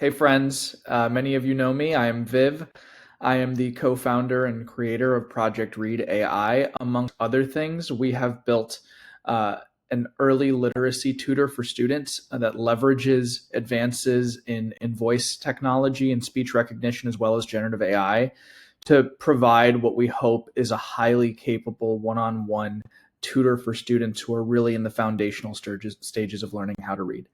Hey friends, many of you know me. I am Viv. I am the co-founder and creator of Project Read AI. Amongst other things, we have built uh, an early literacy tutor for students that leverages advances in voice technology and speech recognition as well as generative AI to provide what we hope is a highly capable one-on-one tutor for students who are really in the foundational stages of learning how to read.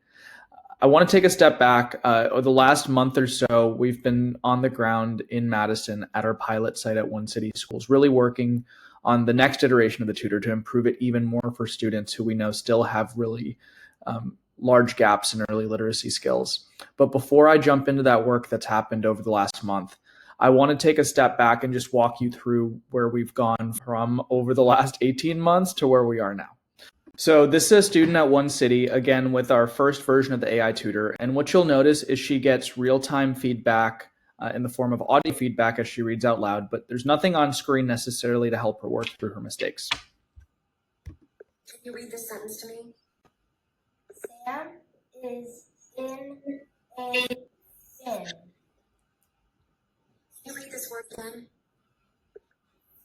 I want to take a step back. Over the last month or so, we've been on the ground in Madison at our pilot site at One City Schools, really working on the next iteration of the tutor to improve it even more for students who we know still have really large gaps in early literacy skills. But before I jump into that work that's happened over the last month, I want to take a step back and just walk you through where we've gone from over the last 18 months to where we are now. So this is a student at One City, again, with our first version of the AI tutor. And what you'll notice is she gets real-time feedback in the form of audio feedback as she reads out loud, but there's nothing on screen necessarily to help her work through her mistakes. Can you read this sentence to me? Sam is in a sin. Can you read this word again?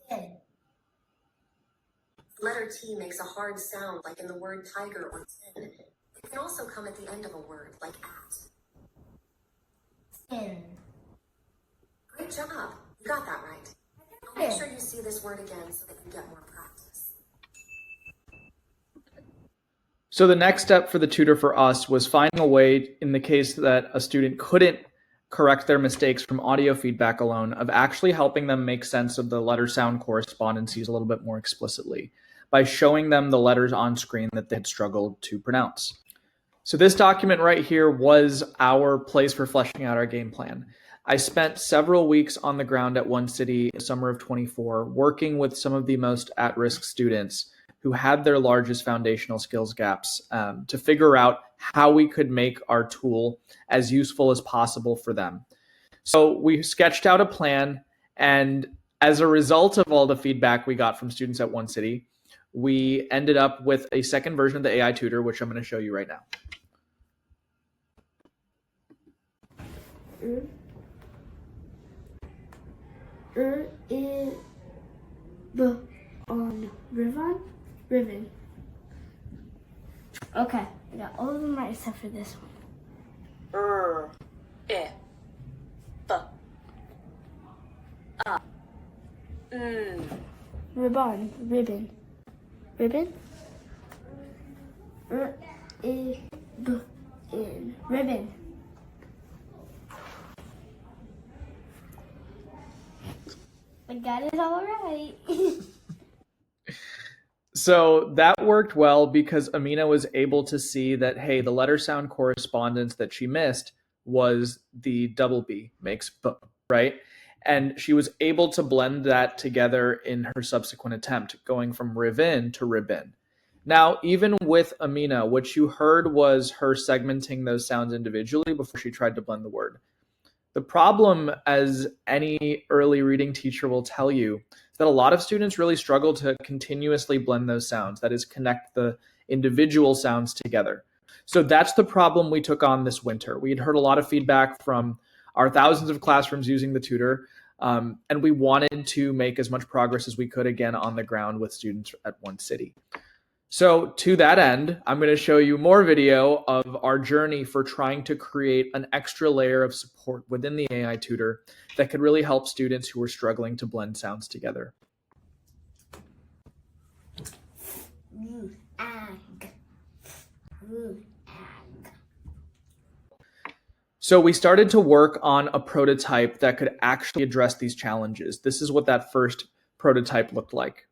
Sin. The letter T makes a hard sound like in the word tiger or tin. It can also come at the end of a word like at. Sin. Great job. You got that right. I'll make sure you see this word again so that you get more practice. So the next step for the tutor for us was finding a way, in the case that a student couldn't correct their mistakes from audio feedback alone, of actually helping them make sense of the letter sound correspondencies a little bit more explicitly by showing them the letters on screen that they had struggled to pronounce. So this document right here was our place for fleshing out our game plan. I spent several weeks on the ground at One City in the summer of 24, working with some of the most at-risk students who had their largest foundational skills gaps to figure out how we could make our tool as useful as possible for them. So we sketched out a plan, and as a result of all the feedback we got from students at One City, we ended up with a second version of the AI tutor, which I'm going to show you right now. Is the on ribbon. Okay, I got all of them right except for this one. I, b, Ribbon. Is the in ribbon. I got it all right. So that worked well because Amina was able to see that, hey, the letter sound correspondence that she missed was the double B makes B, right? And she was able to blend that together in her subsequent attempt, going from ribbon to ribbon. Now, even with Amina, what you heard was her segmenting those sounds individually before she tried to blend the word. The problem, as any early reading teacher will tell you, is that a lot of students really struggle to continuously blend those sounds, that is, connect the individual sounds together. So that's the problem we took on this winter. We had heard a lot of feedback from our thousands of classrooms using the tutor, and we wanted to make as much progress as we could again on the ground with students at One City. So to that end, I'm going to show you more video of our journey for trying to create an extra layer of support within the AI tutor that could really help students who are struggling to blend sounds together. So we started to work on a prototype that could actually address these challenges. This is what that first prototype looked like.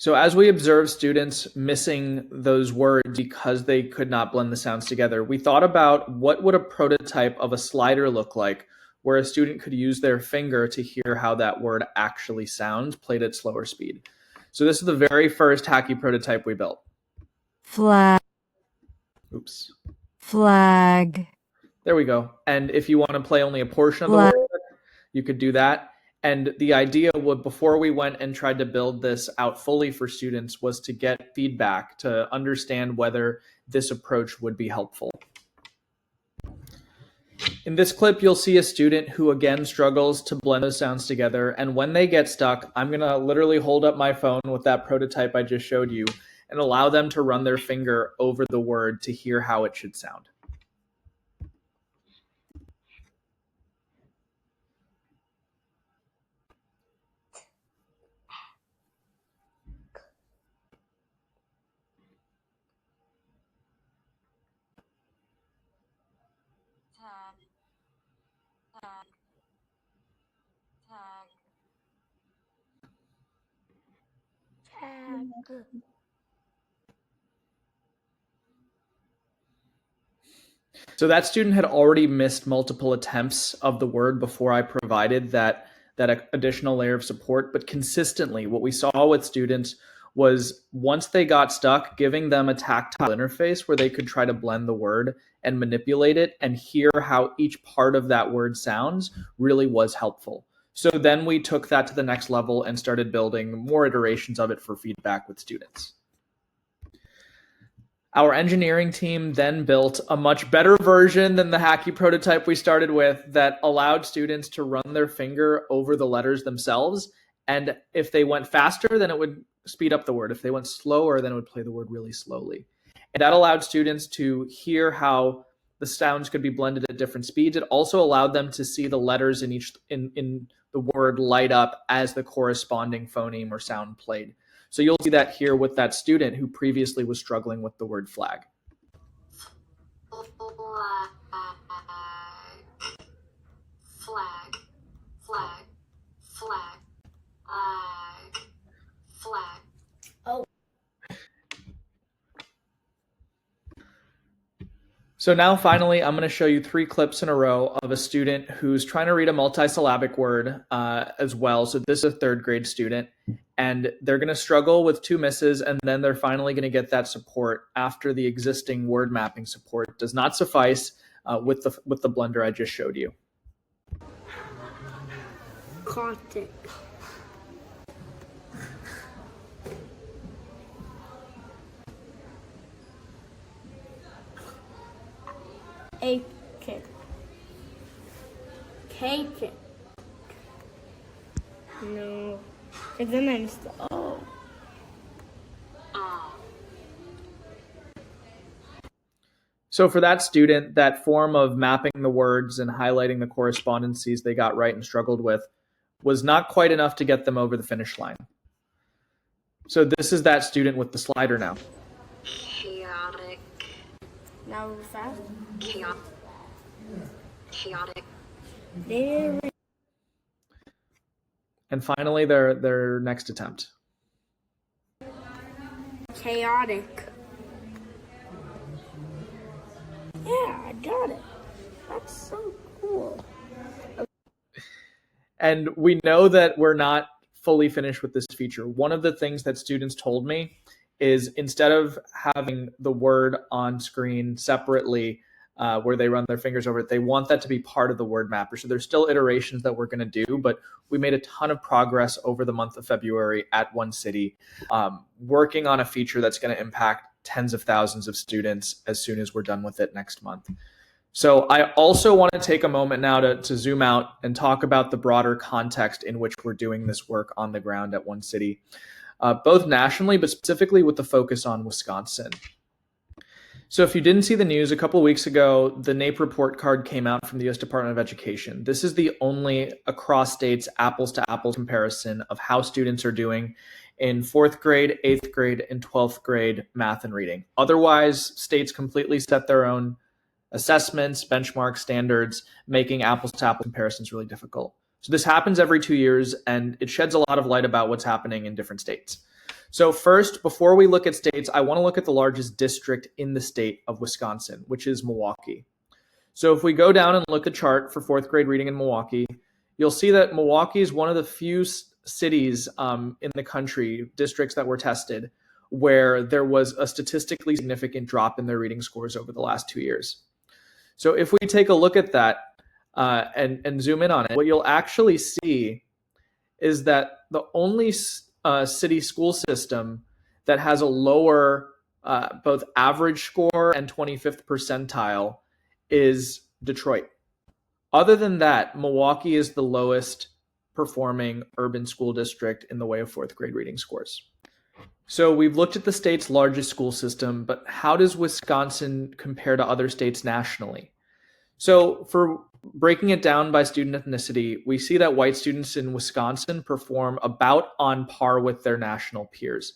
So as we observed students missing those words because they could not blend the sounds together, we thought about what would a prototype of a slider look like where a student could use their finger to hear how that word actually sounds, played at slower speed. So this is the very first hacky prototype we built. Flag. Oops. Flag. There we go. And if you want to play only a portion of the word, you could do that. And the idea would, before we went and tried to build this out fully for students, was to get feedback to understand whether this approach would be helpful. In this clip, you'll see a student who again struggles to blend those sounds together. And when they get stuck, I'm going to literally hold up my phone with that prototype I just showed you and allow them to run their finger over the word to hear how it should sound. Tag. So that student had already missed multiple attempts of the word before I provided that additional layer of support. But consistently, what we saw with students was once they got stuck, giving them a tactile interface where they could try to blend the word and manipulate it and hear how each part of that word sounds really was helpful. So then we took that to the next level and started building more iterations of it for feedback with students. Our engineering team then built a much better version than the hacky prototype we started with that allowed students to run their finger over the letters themselves. And if they went faster, then it would speed up the word. If they went slower, then it would play the word really slowly. And that allowed students to hear how the sounds could be blended at different speeds. It also allowed them to see the letters in the word light up as the corresponding phoneme or sound played. So you'll see that here with that student who previously was struggling with the word flag. Flag, flag, flag, flag. Oh. So now finally, I'm going to show you 3 clips in a row of a student who's trying to read a multisyllabic word as well. So this is a 3rd grade student, and they're going to struggle with 2 misses, and then they're finally going to get that support after the existing word mapping support does not suffice with the blender I just showed you. Contact. A kick. K kick. No. And then I just oh. So for that student, that form of mapping the words and highlighting the correspondencies they got right and struggled with was not quite enough to get them over the finish line. So this is that student with the slider now. Chaotic. Now fast. Chaotic. There. And finally, their next attempt. Chaotic. Yeah, I got it. That's so cool. And we know that we're not fully finished with this feature. One of the things that students told me is instead of having the word on screen separately where they run their fingers over it, they want that to be part of the word mapper. So there's still iterations that we're going to do, but we made a ton of progress over the month of February at One City, working on a feature that's going to impact tens of thousands of students as soon as we're done with it next month. So I also want to take a moment now to zoom out and talk about the broader context in which we're doing this work on the ground at One City, both nationally, but specifically with the focus on Wisconsin. So if you didn't see the news, a couple of weeks ago, the NAEP report card came out from the U.S. Department of Education. This is the only across states apples to apples comparison of how students are doing in 4th grade, 8th grade, and 12th grade math and reading. Otherwise, states completely set their own assessments, benchmark standards, making apples to apples comparisons really difficult. So this happens every 2 years, and it sheds a lot of light about what's happening in different states. So first, before we look at states, I want to look at the largest district in the state of Wisconsin, which is Milwaukee. So if we go down and look at the chart for 4th grade reading in Milwaukee, you'll see that Milwaukee is one of the few cities in the country, districts that were tested, where there was a statistically significant drop in their reading scores over the last 2 years. So if we take a look at that and zoom in on it, what you'll actually see is that the only city school system that has a lower both average score and 25th percentile is Detroit. Other than that, Milwaukee is the lowest performing urban school district in the way of fourth grade reading scores. So we've looked at the state's largest school system, but how does Wisconsin compare to other states nationally? So for breaking it down by student ethnicity, we see that white students in Wisconsin perform about on par with their national peers.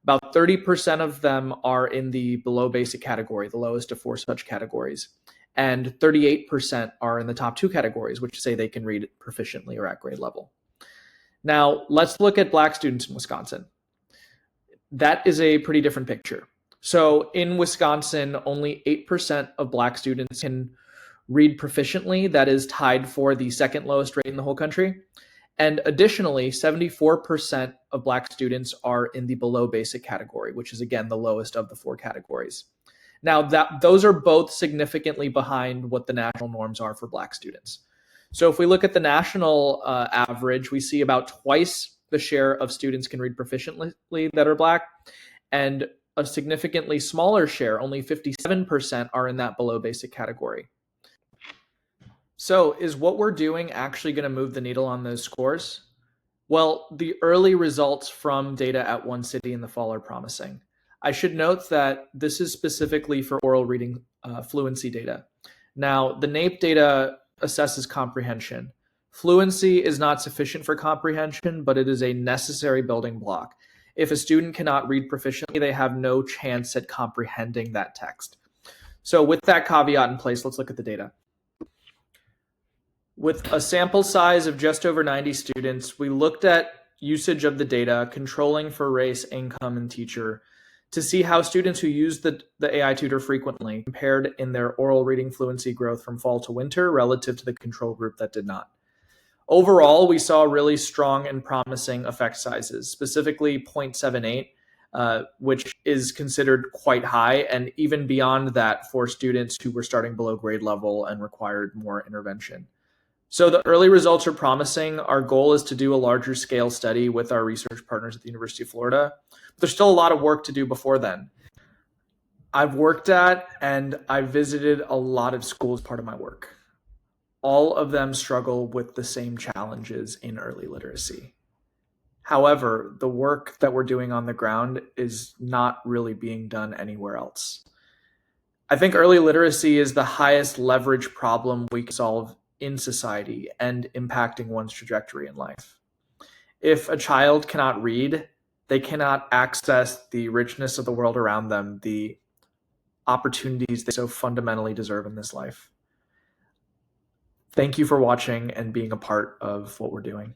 About 30% of them are in the below basic category, the lowest of 4 such categories. And 38% are in the top 2 categories, which say they can read proficiently or at grade level. Now, let's look at Black students in Wisconsin. That is a pretty different picture. So in Wisconsin, only 8% of Black students can read proficiently. That is tied for the second lowest rate in the whole country. And additionally, 74% of Black students are in the below basic category, which is, again, the lowest of the 4 categories. Now, those are both significantly behind what the national norms are for Black students. So if we look at the national average, we see about twice the share of students can read proficiently that are Black, and a significantly smaller share, only 57%, are in that below basic category. So is what we're doing actually going to move the needle on those scores? Well, the early results from data at one city in the fall are promising. I should note that this is specifically for oral reading fluency data. Now, the NAEP data assesses comprehension. Fluency is not sufficient for comprehension, but it is a necessary building block. If a student cannot read proficiently, they have no chance at comprehending that text. So with that caveat in place, let's look at the data. With a sample size of just over 90 students, we looked at usage of the data, controlling for race, income, and teacher, to see how students who used the AI tutor frequently compared in their oral reading fluency growth from fall to winter relative to the control group that did not. Overall, we saw really strong and promising effect sizes, specifically 0.78, which is considered quite high, and even beyond that for students who were starting below grade level and required more intervention. So the early results are promising. Our goal is to do a larger scale study with our research partners at the University of Florida. But there's still a lot of work to do before then. I've worked at and I've visited a lot of schools as part of my work. All of them struggle with the same challenges in early literacy. However, the work that we're doing on the ground is not really being done anywhere else. I think early literacy is the highest leverage problem we can solve in society and impacting one's trajectory in life. If a child cannot read, they cannot access the richness of the world around them, the opportunities they so fundamentally deserve in this life. Thank you for watching and being a part of what we're doing.